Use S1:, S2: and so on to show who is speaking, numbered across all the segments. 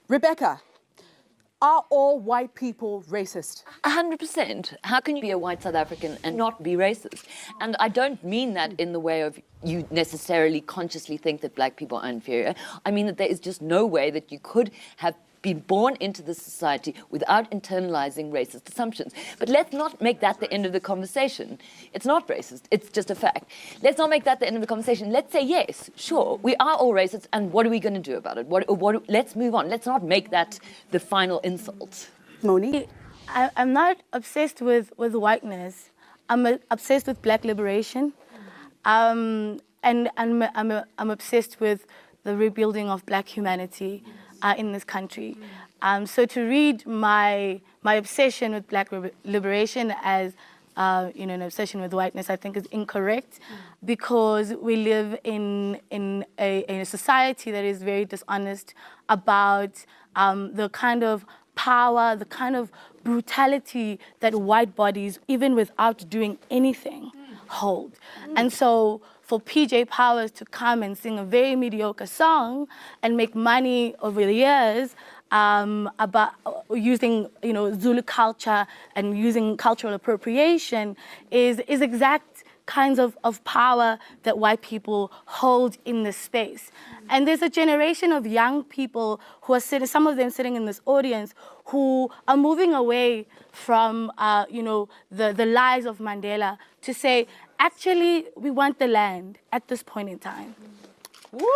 S1: Rebecca, are all white people racist?
S2: 100%. How can you be a white South African and not be racist? And I don't mean that in the way of you necessarily consciously think that black people are inferior. I mean that there is just no way that you could have been born into this society without internalizing racist assumptions. But let's not make that the end of the conversation. It's not racist, it's just a fact. Let's not make that the end of the conversation. Let's say, yes, sure, we are all racist, and what are we going to do about it? Let's move on. Let's not make that the final insult.
S1: Moni?
S3: I'm not obsessed with whiteness. I'm obsessed with black liberation. And I'm obsessed with the rebuilding of black humanity in this country. So to read my obsession with black liberation as an obsession with whiteness, I think is incorrect, because we live in a society that is very dishonest about the kind of power, the kind of brutality that white bodies, even without doing anything, hold. And so for PJ Powers to come and sing a very mediocre song and make money over the years about using, Zulu culture and using cultural appropriation is exact kinds of power that white people hold in this space. And there's a generation of young people who are sitting, some of them sitting in this audience, who are moving away from, the lies of Mandela to say, actually, we want the land at this point in time.
S1: Woo!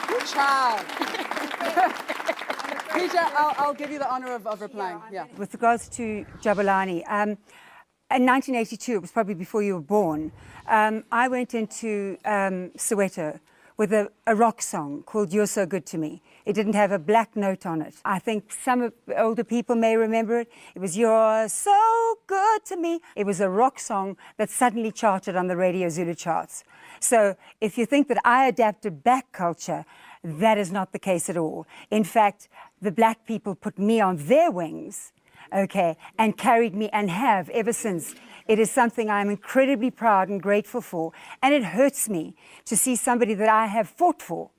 S1: Good child. PJ, I'll give you the honor of replying. Yeah.
S4: With regards to Jabulani, in 1982, it was probably before you were born, I went into Soweto with a rock song called You're So Good to Me. It didn't have a black note on it. I think some of the older people may remember it. It was You're So Good to Me. It was a rock song that suddenly charted on the Radio Zulu charts. So if you think that I adapted black culture, that is not the case at all. In fact, the black people put me on their wings, okay, and carried me, and have ever since. It is something I'm incredibly proud and grateful for, and it hurts me to see somebody that I have fought for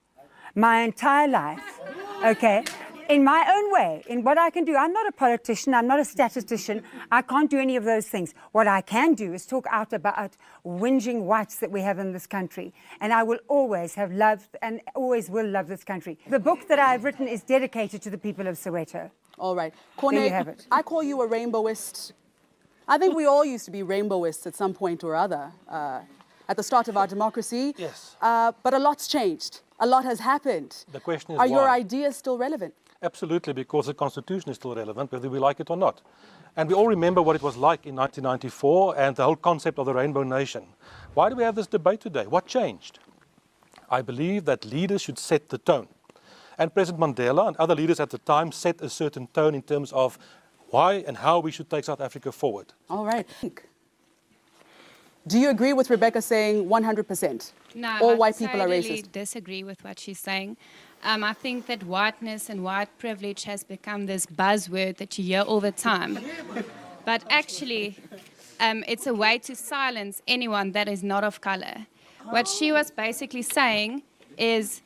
S4: my entire life, okay, in my own way, in what I can do. I'm not a politician, I'm not a statistician, I can't do any of those things. What I can do is talk out about whinging whites that we have in this country, and I will always have loved and always will love this country. The book that I've written is dedicated to the people of Soweto.
S1: All right.
S4: There you have it.
S1: I call you a rainbowist. I think we all used to be rainbowists at some point or other, at the start of our democracy.
S5: Yes.
S1: But a lot's changed. A lot has happened.
S5: The question is
S1: Are
S5: why?
S1: your ideas still relevant?
S5: Absolutely, because the Constitution is still relevant, whether we like it or not. And we all remember what it was like in 1994 and the whole concept of the Rainbow Nation. Why do we have this debate today? What changed? I believe that leaders should set the tone. And President Mandela and other leaders at the time set a certain tone in terms of why and how we should take South Africa forward.
S1: All right. Do you agree with Rebecca saying 100%?
S6: No,
S1: all white people are racist?
S6: I totally disagree with what she's saying. I think that whiteness and white privilege has become this buzzword that you hear all the time. But actually, it's a way to silence anyone that is not of color. What she was basically saying is,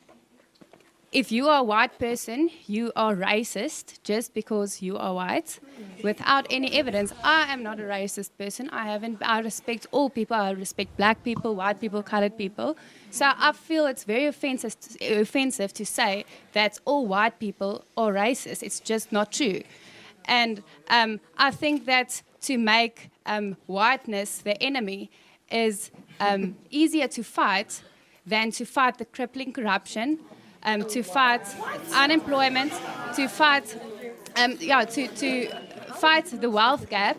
S6: if you are a white person, you are racist just because you are white, without any evidence. I am not a racist person. I respect all people. I respect black people, white people, colored people. So I feel it's very offensive to say that all white people are racist. It's just not true. And I think that to make whiteness the enemy is easier to fight than to fight the crippling corruption, to fight unemployment, to fight, to fight the wealth gap,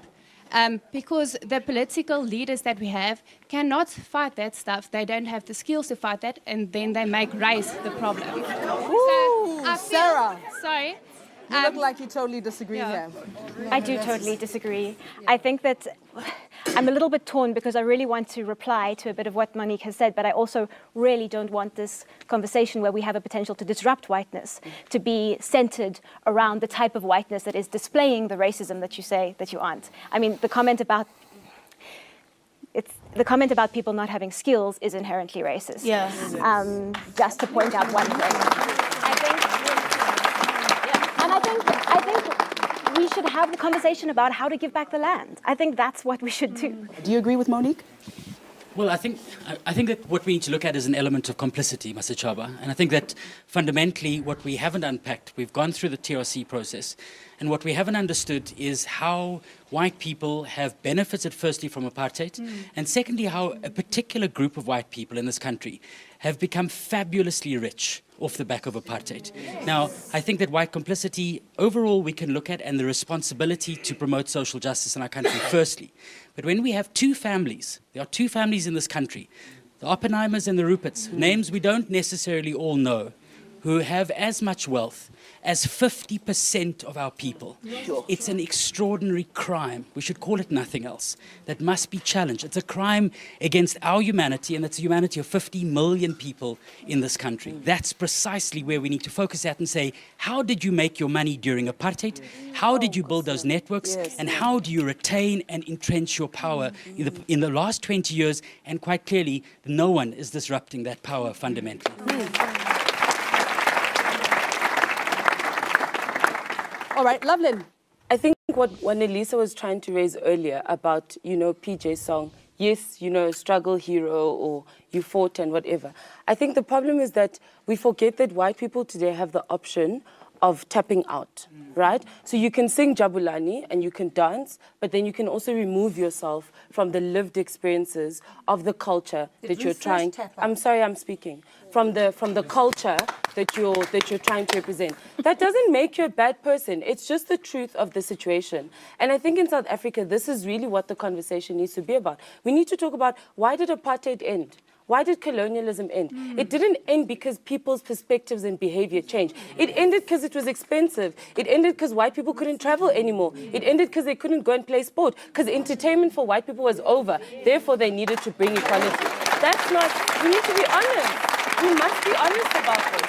S6: because the political leaders that we have cannot fight that stuff. They don't have the skills to fight that, and then they make race the problem.
S1: Ooh,
S6: so I feel,
S1: Sarah.
S6: Sorry.
S1: You look like you totally disagree here.
S7: I do totally disagree. I think that I'm a little bit torn because I really want to reply to a bit of what Monique has said, but I also really don't want this conversation where we have a potential to disrupt whiteness to be centered around the type of whiteness that is displaying the racism that you say that you aren't. I mean, the comment about people not having skills is inherently racist.
S3: Yeah.
S7: Just to point out one thing. I think should have the conversation about how to give back the land. I think that's what we should do.
S1: Do you agree with Monique?
S8: Well, I think that what we need to look at is an element of complicity, Mr. Chaba. And I think that fundamentally what we haven't unpacked, we've gone through the TRC process, and what we haven't understood is how white people have benefited firstly from apartheid, and secondly how a particular group of white people in this country have become fabulously rich off the back of apartheid. Now, I think that white complicity, overall, we can look at, and the responsibility to promote social justice in our country, firstly. But when we have two families, there are two families in this country, the Oppenheimers and the Ruperts, names we don't necessarily all know, who have as much wealth as 50% of our people. Sure. It's an extraordinary crime. We should call it nothing else. That must be challenged. It's a crime against our humanity, and it's the humanity of 50 million people in this country. That's precisely where we need to focus at and say, how did you make your money during apartheid? How did you build those networks? And how do you retain and entrench your power in the last 20 years? And quite clearly, no one is disrupting that power fundamentally.
S1: All right, Lovelyn.
S9: I think what Elisa was trying to raise earlier about, PJ's song, yes, struggle hero or you fought and whatever. I think the problem is that we forget that white people today have the option of tapping out, right? So you can sing Jabulani and you can dance, but then you can also remove yourself from the lived experiences of the culture that you're trying. I'm sorry, I'm speaking. From the culture that you're trying to represent. That doesn't make you a bad person. It's just the truth of the situation. And I think in South Africa, this is really what the conversation needs to be about. We need to talk about, why did apartheid end? Why did colonialism end? It didn't end because people's perspectives and behavior changed. It ended because it was expensive. It ended because white people couldn't travel anymore. It ended because they couldn't go and play sport, because entertainment for white people was over. Therefore, they needed to bring equality. That's not, we need to be honest. We must be honest about this.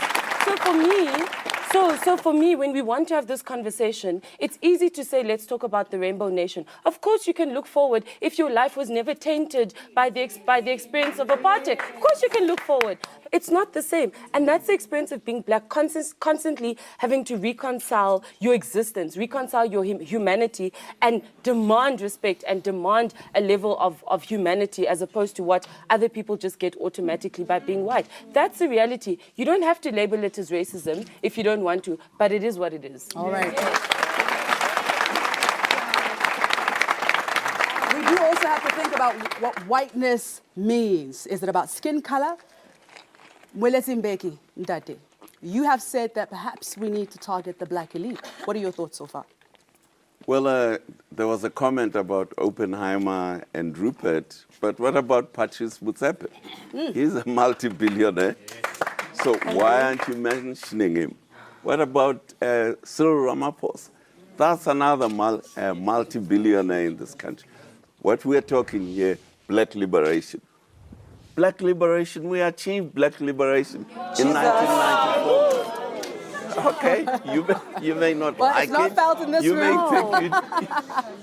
S9: So for me, when we want to have this conversation, it's easy to say, let's talk about the Rainbow Nation. Of course, you can look forward if your life was never tainted by the experience of apartheid. Of course, you can look forward. It's not the same. And that's the experience of being black, constantly having to reconcile your existence, reconcile your humanity, and demand respect and demand a level of humanity as opposed to what other people just get automatically by being white. That's the reality. You don't have to label it as racism if you don't want to, but it is what it is.
S1: All right. We do also have to think about what whiteness means. Is it about skin color? Mbeki, Ndate, you have said that perhaps we need to target the black elite. What are your thoughts so far?
S10: Well, there was a comment about Oppenheimer and Rupert, but what about Patrice Motsepe? He's a multi-billionaire. So why aren't you mentioning him? What about Cyril Ramaphosa? That's another multi-billionaire in this country. What we're talking here, black liberation. Black liberation, we achieved black liberation in 1994. Okay, you may not
S1: well,
S10: like
S1: it's not
S10: it.
S1: Felt in this room.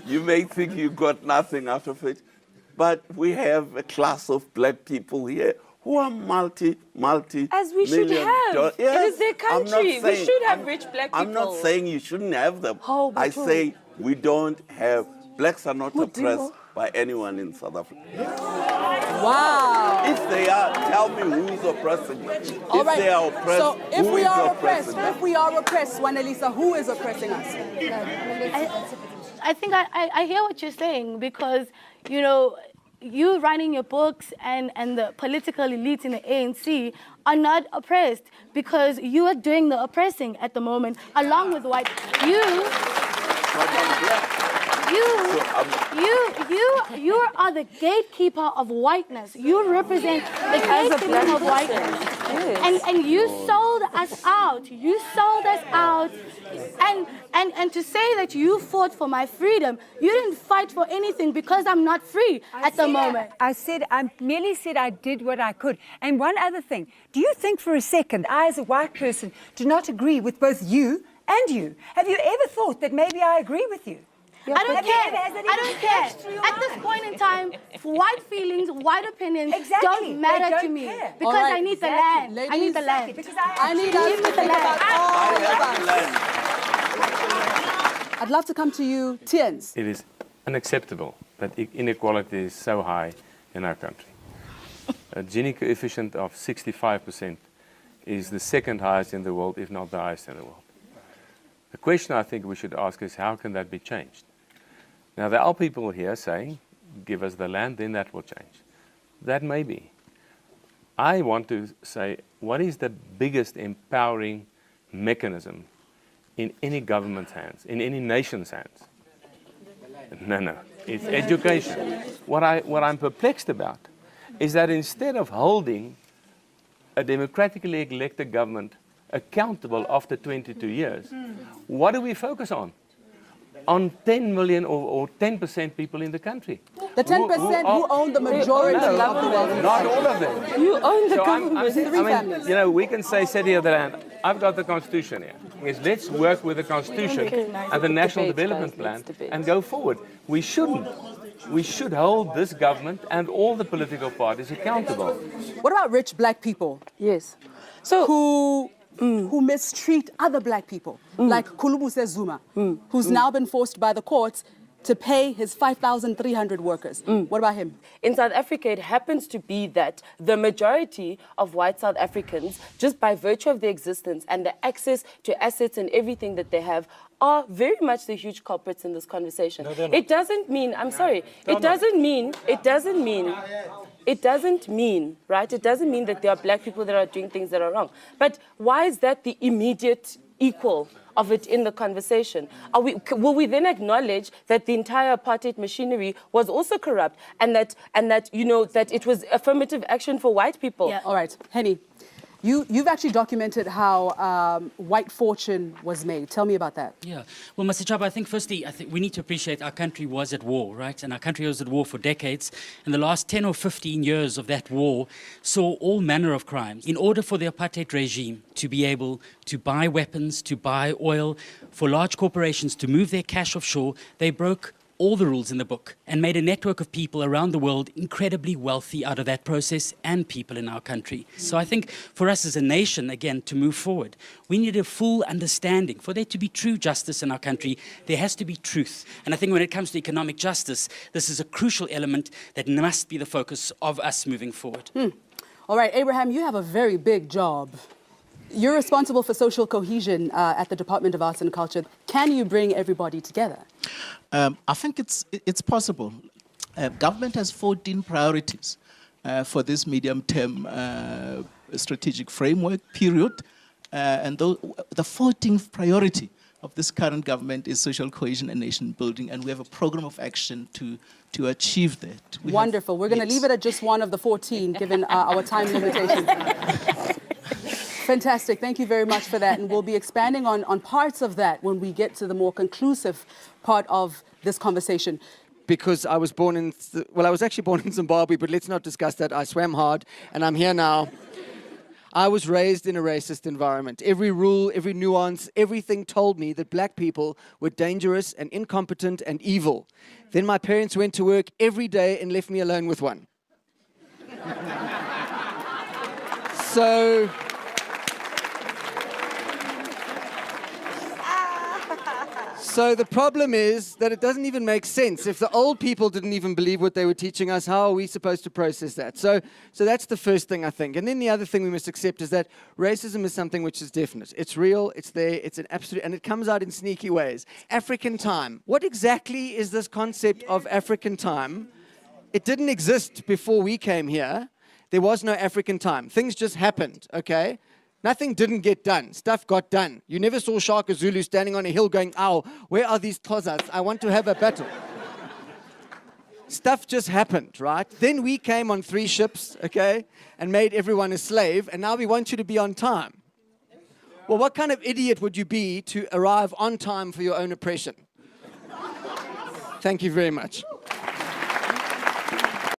S10: You may think you got nothing out of it, but we have a class of black people here who are multi
S9: as we should have.
S10: Yes,
S9: it is their country. We should have rich black people.
S10: I'm not saying you shouldn't have them.
S9: Oh,
S10: I say we don't have, blacks are not oppressed by anyone in South Africa.
S1: Wow.
S10: If they are, tell me who's oppressing them.
S1: All right.
S10: If they are oppressed,
S1: so if
S10: who
S1: we
S10: is
S1: are
S10: oppressing them?
S1: if we are oppressed, Wanelisa, who is oppressing us?
S3: I think I hear what you're saying, because, you writing your books and the political elite in the ANC are not oppressed, because you are doing the oppressing at the moment, along with white. You are the gatekeeper of whiteness. You represent the gatekeeper of whiteness. Yes. And you sold us out. You sold us out. And to say that you fought for my freedom, you didn't fight for anything, because I'm not free at the moment.
S4: I merely said I did what I could. And one other thing, do you think for a second, I as a white person do not agree with both you and you? Have you ever thought that maybe I agree with you?
S3: I don't care. I don't care. At this point in time, white feelings, white opinions don't matter to me. Because right. I need the land.
S1: Ladies,
S3: I need the land.
S1: Because I need us to think about all of us. I'd love to come to you, Tiens.
S11: It is unacceptable that inequality is so high in our country. A Gini coefficient of 65% is the second highest in the world, if not the highest in the world. The question I think we should ask is, how can that be changed? Now, there are people here saying, give us the land, then that will change. That may be. I want to say, what is the biggest empowering mechanism in any government's hands, in any nation's hands? No, it's education. What I'm perplexed about is that instead of holding a democratically elected government accountable after 22 years, what do we focus on? On 10 million or 10% people in the country.
S1: The 10% who own the majority of the wealth.
S11: Not all of them.
S9: You own the
S11: So
S9: government.
S11: you know, we can say, city of the land, I've got the Constitution here. Yes, let's work with the Constitution and the National Development Plan and go forward. We shouldn't. We should hold this government and all the political parties accountable.
S1: What about rich black people?
S9: Yes.
S1: So who mistreat other black people, like Kulubuse Zuma, who's now been forced by the courts to pay his 5,300 workers. What about him?
S9: In South Africa, it happens to be that the majority of white South Africans, just by virtue of their existence and the access to assets and everything that they have, are very much the huge culprits in this conversation.
S5: No, they're not.
S9: It doesn't mean, I'm sorry, it doesn't mean, right? It doesn't mean that there are black people that are doing things that are wrong. But why is that the immediate equal of it in the conversation? Will we then acknowledge that the entire apartheid machinery was also corrupt and that you know that it was affirmative action for white people?
S1: Yeah. All right, Henny, you've actually documented how white fortune was made. Tell me about that.
S8: Yeah. Well, Mr. Chaba, I think firstly, we need to appreciate our country was at war, right? And our country was at war for decades. And the last 10 or 15 years of that war saw all manner of crimes. In order for the apartheid regime to be able to buy weapons, to buy oil, for large corporations to move their cash offshore, they broke all the rules in the book and made a network of people around the world incredibly wealthy out of that process and people in our country. So I think for us as a nation, again, to move forward, we need a full understanding. For there to be true justice in our country, there has to be truth. And I think when it comes to economic justice, this is a crucial element that must be the focus of us moving forward.
S1: All right, Abraham, you have a very big job. You're responsible for social cohesion at the Department of Arts and Culture. Can you bring everybody together?
S12: I think it's possible. Government has 14 priorities for this medium-term strategic framework period. And the 14th priority of this current government is social cohesion and nation building. And we have a program of action to achieve that.
S1: Wonderful. We're going to leave it at just one of the 14, given our time limitations. Fantastic. Thank you very much for that. And we'll be expanding on parts of that when we get to the more conclusive part of this conversation.
S13: Because I was born in, I was actually born in Zimbabwe, but let's not discuss that. I swam hard and I'm here now. I was raised in a racist environment. Every rule, every nuance, everything told me that black people were dangerous and incompetent and evil. Then my parents went to work every day and left me alone with one. So the problem is that it doesn't even make sense. If the old people didn't even believe what they were teaching us, how are we supposed to process that? So that's the first thing, I think. And then the other thing we must accept is that racism is something which is definite. It's real, it's there, it's an absolute, and it comes out in sneaky ways. African time. What exactly is this concept of African time? It didn't exist before we came here. There was no African time. Things just happened, okay? Nothing didn't get done. Stuff got done. You never saw Shaka Zulu standing on a hill going, ow, where are these Xhosas? I want to have a battle. Stuff just happened, right? Then we came on 3 ships, okay, and made everyone a slave, and now we want you to be on time. Well, what kind of idiot would you be to arrive on time for your own oppression? Thank you very much.